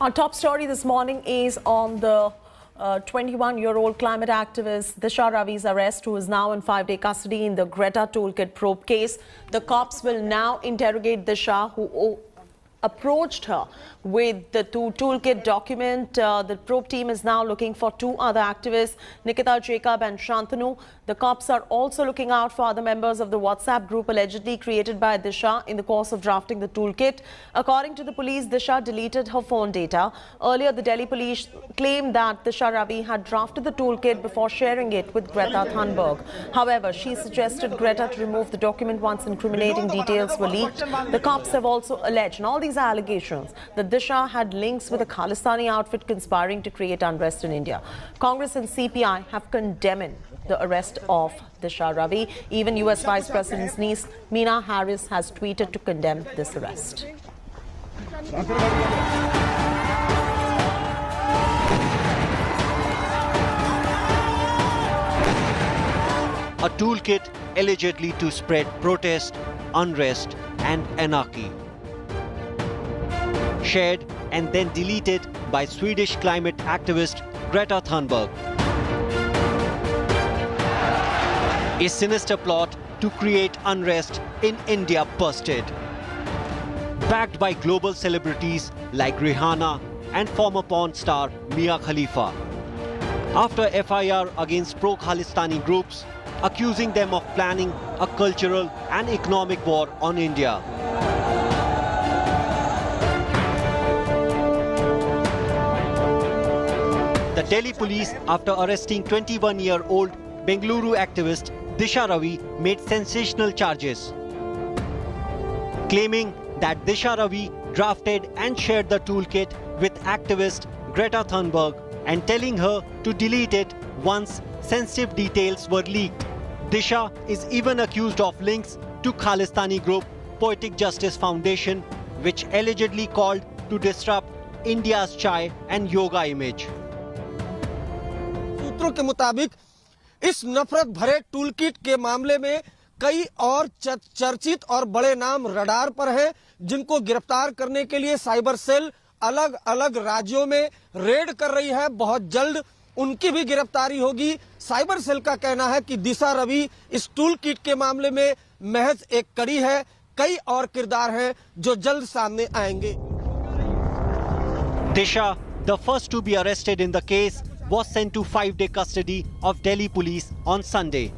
Our top story this morning is on the 21-year-old climate activist Disha Ravi's arrest, who is now in 5-day custody in the Greta Toolkit probe case. The cops will now interrogate Disha, who approached her with the toolkit document. The probe team is now looking for two other activists, Nikita Jacob and Shantanu. The cops are also looking out for other members of the WhatsApp group allegedly created by Disha in the course of drafting the toolkit. According to the police, Disha deleted her phone data. Earlier, the Delhi police claimed that Disha Ravi had drafted the toolkit before sharing it with Greta Thunberg. However, she suggested Greta to remove the document once incriminating details were leaked. The cops have also alleged, and all these allegations, that Disha had links with a Khalistani outfit conspiring to create unrest in India. Congress and CPI have condemned the arrest of Disha Ravi. Even US Vice President's niece, Meena Harris, has tweeted to condemn this arrest. A toolkit allegedly to spread protest, unrest and anarchy. Shared and then deleted by Swedish climate activist Greta Thunberg. A sinister plot to create unrest in India busted. Backed by global celebrities like Rihanna and former porn star Mia Khalifa. After FIR against pro-Khalistani groups, accusing them of planning a cultural and economic war on India. The Delhi police, after arresting 21-year-old Bengaluru activist Disha Ravi, made sensational charges, claiming that Disha Ravi drafted and shared the toolkit with activist Greta Thunberg and telling her to delete it once sensitive details were leaked. Disha is even accused of links to Khalistani group Poetic Justice Foundation, which allegedly called to disrupt India's chai and yoga image. सूत्रों के मुताबिक इस नफरत भरे toolkit के मामले में कई और चर्चित और बड़े नाम रडार पर हैं, जिनको गिरफ्तार करने के लिए साइबर सेल अलग अलग राज्यों में रेड कर रही है। बहुत जल्द उनकी भी गिरफ्तारी होगी। साइबर सेल का कहना है कि दिशा रवि इस टूलकिट के मामले में महज एक कड़ी है, कई और किरदार हैं जो जल्द सामने आएंगे। Disha, the first to be arrested in the case, was sent to 5-day custody of Delhi police on Sunday.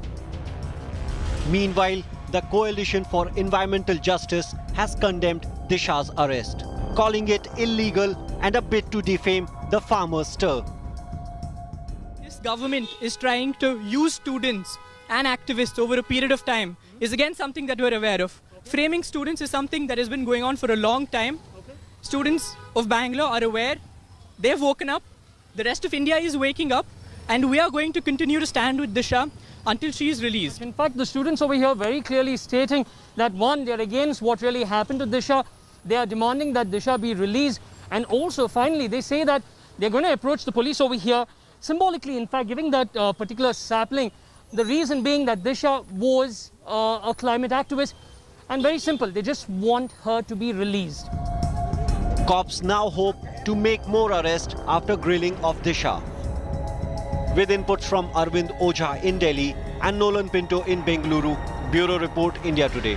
Meanwhile, the Coalition for Environmental Justice has condemned Disha's arrest, calling it illegal and a bid to defame the farmers' stir. This government is trying to use students and activists over a period of time is again something that we're aware of. Framing students is something that has been going on for a long time. Students of Bangalore are aware. They've woken up. The rest of India is waking up, and we are going to continue to stand with Disha until she is released. In fact, the students over here very clearly stating that one, they're against what really happened to Disha. They are demanding that Disha be released. And also, finally, they say that they're going to approach the police over here, symbolically, in fact, giving that particular sapling. The reason being that Disha was a climate activist. And very simple, they just want her to be released. Cops now hope to make more arrests after grilling of Disha. With inputs from Arvind Ojha in Delhi and Nolan Pinto in Bengaluru, Bureau Report, India Today.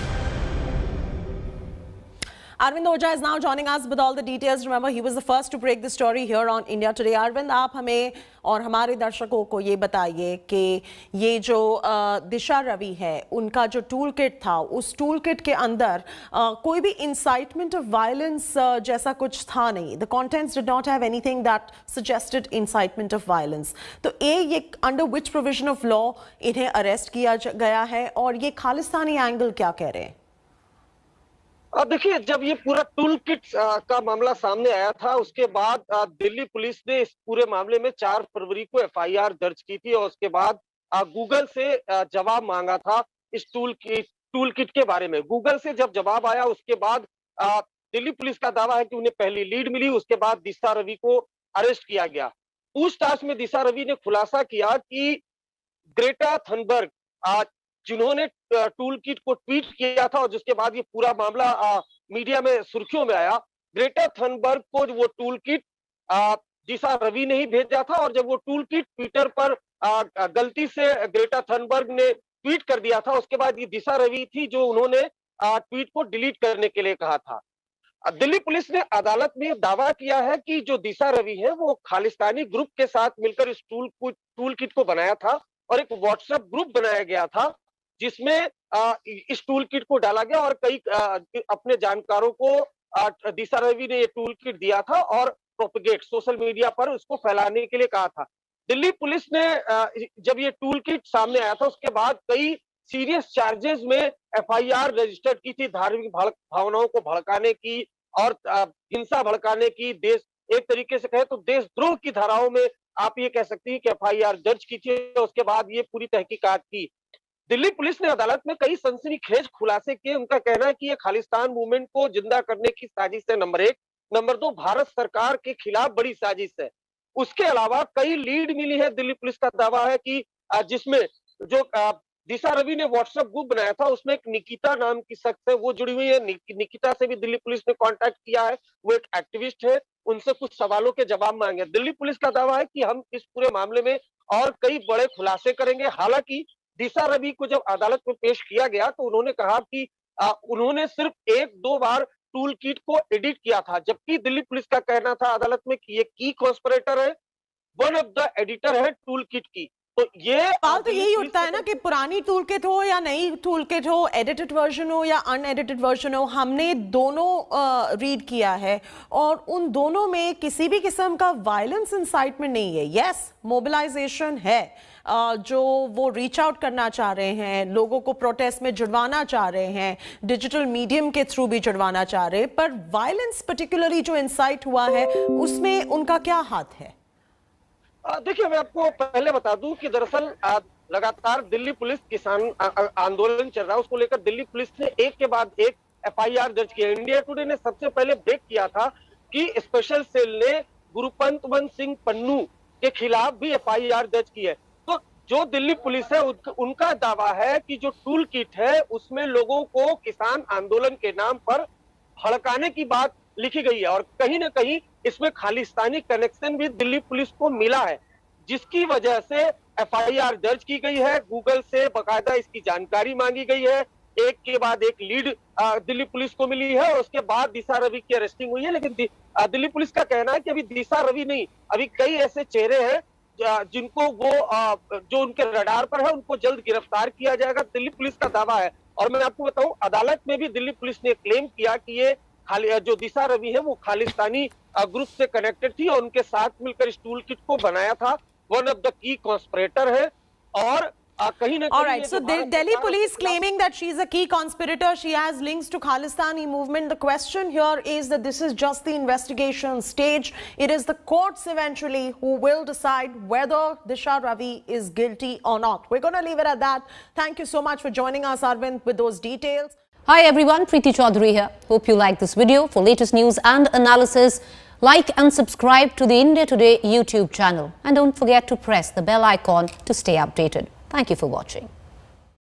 Arvind Ojha is now joining us with all the details. Remember, he was the first to break the story here on India Today. Arvind, आप हमें और हमारे दर्शकों को ये बताइए कि ये जो दिशा रवि है, उनका जो टूल किट था, उस टूल किट के अंदर कोई भी incitement of violence जैसा कुछ था नहीं. The contents did not have anything that suggested incitement of violence. तो ये under which provision of law इन्हें arrest किया गया है और ये खालिस्तानी एंगल क्या कह रहे हैं? देखिए, जब ये पूरा टूल किट का मामला सामने आया था, उसके बाद दिल्ली पुलिस ने इस पूरे मामले में 4 फरवरी को FIR दर्ज की थी और उसके बाद गूगल से जवाब मांगा था इस टूल किट के बारे में। गूगल से जब जवाब आया, उसके बाद दिल्ली पुलिस का दावा है कि उन्हें पहली लीड मिली, उसके बाद दिशा रवि को अरेस्ट किया गया। पूछताछ में दिशा रवि ने खुलासा किया कि ग्रेटा थनबर्ग जिन्होंने टूल किट को ट्वीट किया था और जिसके बाद ये पूरा मामला मीडिया में सुर्खियों में आया, ग्रेटा थनबर्ग को वो टूल किट दिशा रवि ने ही भेजा था, और जब वो टूल किट ट्विटर पर गलती से ग्रेटा थनबर्ग ने ट्वीट कर दिया था, उसके बाद ये दिशा रवि थी जो उन्होंने ट्वीट को डिलीट करने के लिए कहा था। दिल्ली पुलिस ने अदालत में दावा किया है कि जो दिशा रवि है वो खालिस्तानी ग्रुप के साथ मिलकर इस टूल किट को बनाया था, और एक व्हाट्सएप ग्रुप बनाया गया था जिसमें इस टूल किट को डाला गया, और कई अपने जानकारों को दिशा रवि ने ये टूल किट दिया था और प्रोपेगेट सोशल मीडिया पर उसको फैलाने के लिए कहा था। दिल्ली पुलिस ने जब ये टूल किट सामने आया था उसके बाद कई सीरियस चार्जेस में एफआईआर रजिस्टर्ड की थी, धार्मिक भावनाओं को भड़काने की और हिंसा भड़काने की, देश एक तरीके से कहे तो देशद्रोह की धाराओं में आप ये कह सकती हैं कि एफआईआर दर्ज की थी। उसके बाद ये पूरी तहकीकात की। दिल्ली पुलिस ने अदालत में कई सनसनीखेज खुलासे किए। उनका कहना है कि ये खालिस्तान मूवमेंट को जिंदा करने की साजिश है, नंबर 1। नंबर 2, भारत सरकार के खिलाफ बड़ी साजिश है। उसके अलावा कई लीड मिली है। दिल्ली पुलिस का दावा है कि जिसमें जो दिशा रवि ने व्हाट्सएप ग्रुप बनाया था उसमें एक निकिता नाम की शख्स है, वो जुड़ी हुई है। निकिता से भी दिल्ली पुलिस ने कांटेक्ट किया है, वो एक एक्टिविस्ट है, उनसे कुछ सवालों के जवाब मांगे। दिल्ली पुलिस का दावा है कि हम इस पूरे मामले में और कई बड़े खुलासे करेंगे। हालांकि दिशा रवि को जब अदालत में पेश किया गया तो उन्होंने कहा कि उन्होंने सिर्फ 1-2 बार टूल किट को एडिट किया था, जबकि दिल्ली पुलिस का कहना था अदालत में कि ये की कॉन्स्पिरेटर है, वन ऑफ द एडिटर है टूल किट की। तो ये सवाल तो यही उठता है ना कि पुरानी टूल किट हो या नई टूल किट हो, एडिटेड वर्जन हो या अनएडिटेड वर्जन हो, हमने दोनों रीड किया है और उन दोनों में किसी भी किस्म का वायलेंस इंसाइटमेंट नहीं है। यस, मोबिलाइजेशन है, जो वो रीच आउट करना चाह रहे हैं, लोगों को प्रोटेस्ट में जुड़वाना चाह रहे हैं, डिजिटल मीडियम के थ्रू भी जुड़वाना चाह रहे हैं, पर वायलेंस पर्टिकुलरली जो इंसाइट हुआ है उसमें उनका क्या हाथ है? देखिए, मैं आपको पहले बता दूं कि दरअसल लगातार दिल्ली पुलिस किसान आंदोलन चल रहा है, उसको लेकर दिल्ली पुलिस ने एक के बाद एक एफआईआर दर्ज किया। इंडिया टुडे ने सबसे पहले ब्रेक किया था कि स्पेशल सेल ने गुरुपंतवंत सिंह पन्नू के खिलाफ भी एफआईआर दर्ज की है। तो जो दिल्ली पुलिस है उनका दावा है कि जो टूल किट है उसमें लोगों को किसान आंदोलन के नाम पर भड़काने की बात लिखी गई है, और कहीं ना कहीं इसमें खालिस्तानी कनेक्शन भी दिल्ली पुलिस को मिला है, जिसकी वजह से एफआईआर दर्ज की गई है। गूगल से बकायदा इसकी जानकारी मांगी गई है, एक के बाद एक लीड दिल्ली पुलिस को मिली है, और उसके बाद दिशा रवि की अरेस्टिंग हुई है। लेकिन दिल्ली पुलिस का कहना है कि अभी दिशा रवि नहीं, अभी कई ऐसे चेहरे हैं जिनको वो जो उनके रडार पर है उनको जल्द गिरफ्तार किया जाएगा, दिल्ली पुलिस का दावा है। और मैं आपको बताऊं, अदालत में भी दिल्ली पुलिस ने क्लेम किया कि ये जो दिशा रवि है वो खालिस्तानी ग्रुप से कनेक्टेड थी और उनके साथ मिलकर इस टूल किट को बनाया था, one of the key conspirator है। और कहीं ना कहीं All right, so Delhi police claiming that she is a key conspirator, she has links to Khalistani movement. The question here is that this is just the investigation stage. It is the courts eventually who will decide whether Disha Ravi is guilty or not. We're going to leave it at that. Thank you so much for joining us, Arvind, with those details. Hi everyone, Preeti Chaudhary here. Hope you like this video. For latest news and analysis, like and subscribe to the India Today YouTube channel. And don't forget to press the bell icon to stay updated. Thank you for watching.